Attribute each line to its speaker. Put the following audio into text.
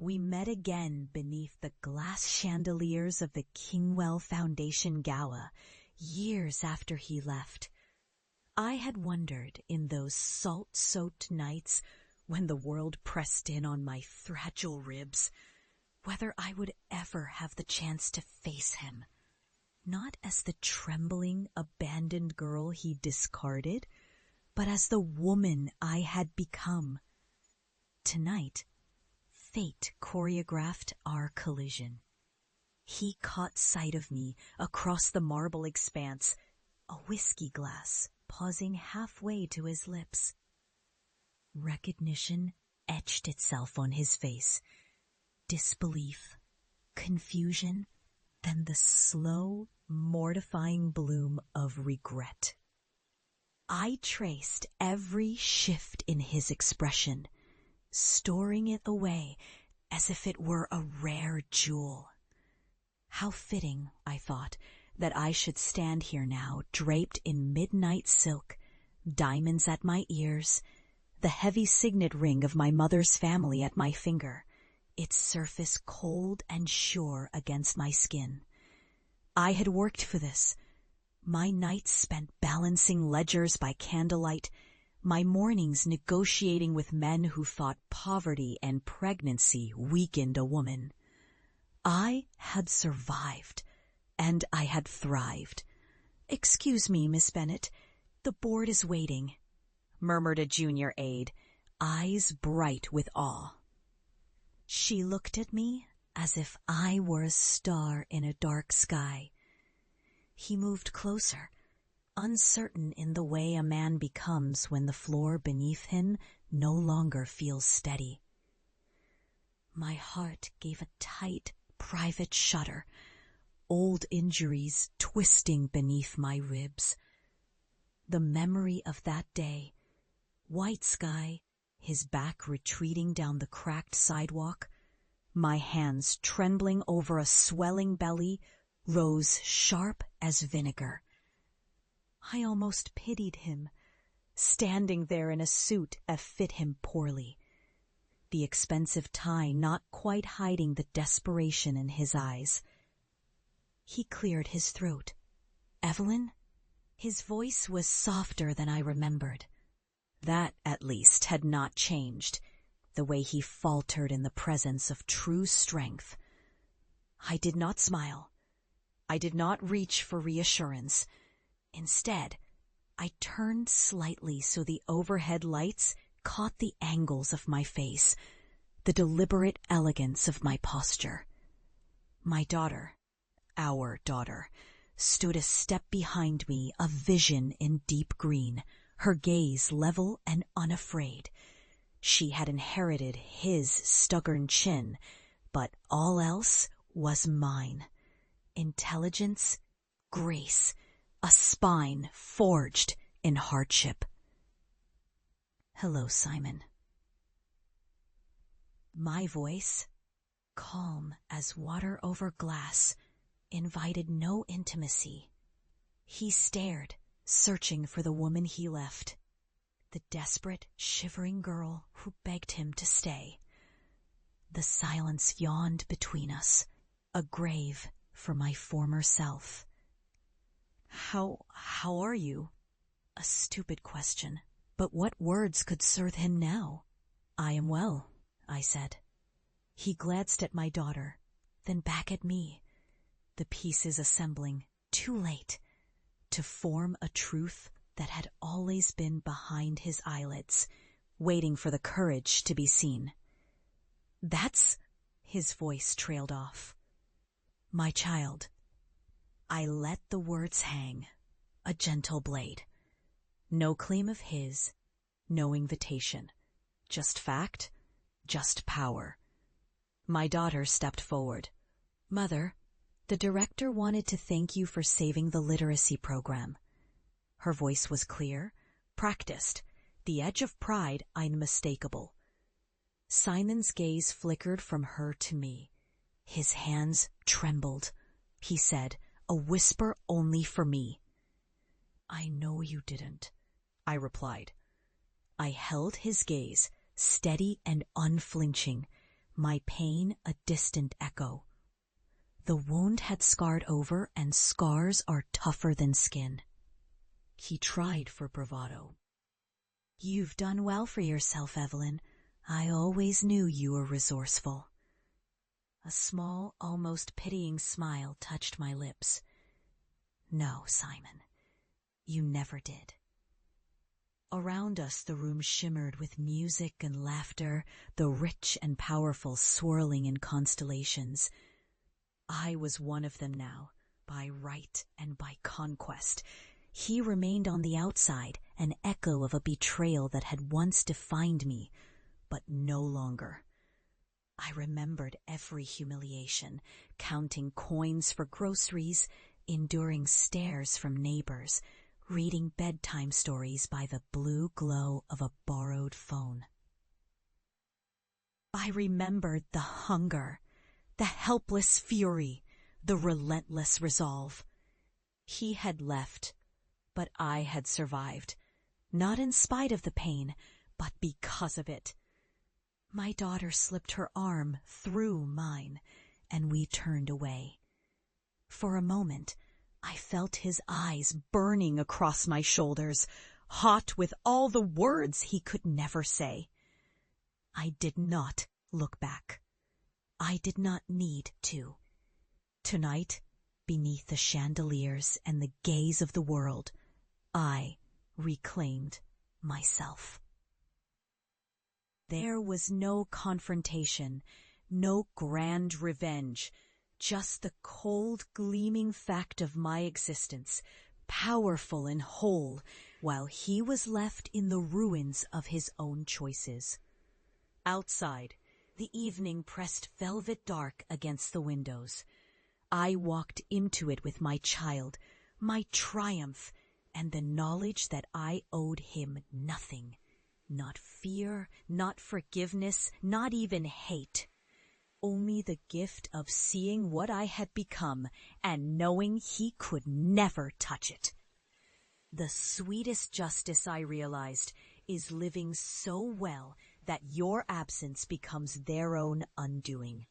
Speaker 1: We met again beneath the glass chandeliers of the Kingwell Foundation Gala, years after he left. I had wondered in those salt-soaked nights when the world pressed in on my fragile ribs, whether I would ever have the chance to face him, not as the trembling, abandoned girl he discarded, but as the woman I had become. Tonight, fate choreographed our collision. He caught sight of me across the marble expanse, a whiskey glass pausing halfway to his lips. Recognition etched itself on his face. Disbelief, confusion, then the slow, mortifying bloom of regret. I traced every shift in his expression, storing it away as if it were a rare jewel. How fitting, I thought, that I should stand here now, draped in midnight silk, diamonds at my ears, the heavy signet ring of my mother's family at my finger, its surface cold and sure against my skin. I had worked for this. My nights spent balancing ledgers by candlelight, my mornings negotiating with men who thought poverty and pregnancy weakened a woman. I had survived, and I had thrived. "Excuse me, Miss Bennet, the board is waiting," murmured a junior aide, eyes bright with awe. She looked at me as if I were a star in a dark sky. He moved closer, uncertain in the way a man becomes when the floor beneath him no longer feels steady. My heart gave a tight, private shudder, old injuries twisting beneath my ribs. The memory of that day, white sky, his back retreating down the cracked sidewalk, my hands trembling over a swelling belly, rose sharp as vinegar. I almost pitied him, standing there in a suit that fit him poorly, the expensive tie not quite hiding the desperation in his eyes. He cleared his throat. "Evelyn?" His voice was softer than I remembered. That, at least, had not changed, the way he faltered in the presence of true strength. I did not smile. I did not reach for reassurance. Instead, I turned slightly so the overhead lights caught the angles of my face, the deliberate elegance of my posture. My daughter, our daughter, stood a step behind me, a vision in deep green, her gaze level and unafraid. She had inherited his stubborn chin, but all else was mine. Intelligence, grace, a spine forged in hardship. "Hello, Simon." My voice, calm as water over glass, invited no intimacy. He stared, searching for the woman he left, the desperate, shivering girl who begged him to stay. The silence yawned between us, a grave for my former self. How are you?" A stupid question, but what words could serve him now? "I am well," I said. He glanced at my daughter, then back at me, the pieces assembling, too late, to form a truth that had always been behind his eyelids, waiting for the courage to be seen. "That's—" his voice trailed off. "My child." I let the words hang, a gentle blade. No claim of his, no invitation. Just fact, just power. My daughter stepped forward. "Mother, the director wanted to thank you for saving the literacy program." Her voice was clear, practiced, the edge of pride unmistakable. Simon's gaze flickered from her to me. His hands trembled. He said, a whisper only for me. "I know you didn't," I replied. I held his gaze, steady and unflinching, my pain a distant echo. The wound had scarred over, and scars are tougher than skin. He tried for bravado. "You've done well for yourself, Evelyn. I always knew you were resourceful." A small, almost pitying smile touched my lips. "No, Simon, you never did." Around us the room shimmered with music and laughter, the rich and powerful swirling in constellations. I was one of them now, by right and by conquest. He remained on the outside, an echo of a betrayal that had once defined me, but no longer. I remembered every humiliation, counting coins for groceries, enduring stares from neighbors, reading bedtime stories by the blue glow of a borrowed phone. I remembered the hunger, the helpless fury, the relentless resolve. He had left, but I had survived, not in spite of the pain, but because of it. My daughter slipped her arm through mine, and we turned away. For a moment, I felt his eyes burning across my shoulders, hot with all the words he could never say. I did not look back. I did not need to. Tonight, beneath the chandeliers and the gaze of the world, I reclaimed myself. There was no confrontation, no grand revenge, just the cold, gleaming fact of my existence, powerful and whole, while he was left in the ruins of his own choices. Outside, the evening pressed velvet dark against the windows. I walked into it with my child, my triumph, and the knowledge that I owed him nothing. Not fear, not forgiveness, not even hate. Only the gift of seeing what I had become and knowing he could never touch it. The sweetest justice, I realized, is living so well that your absence becomes their own undoing.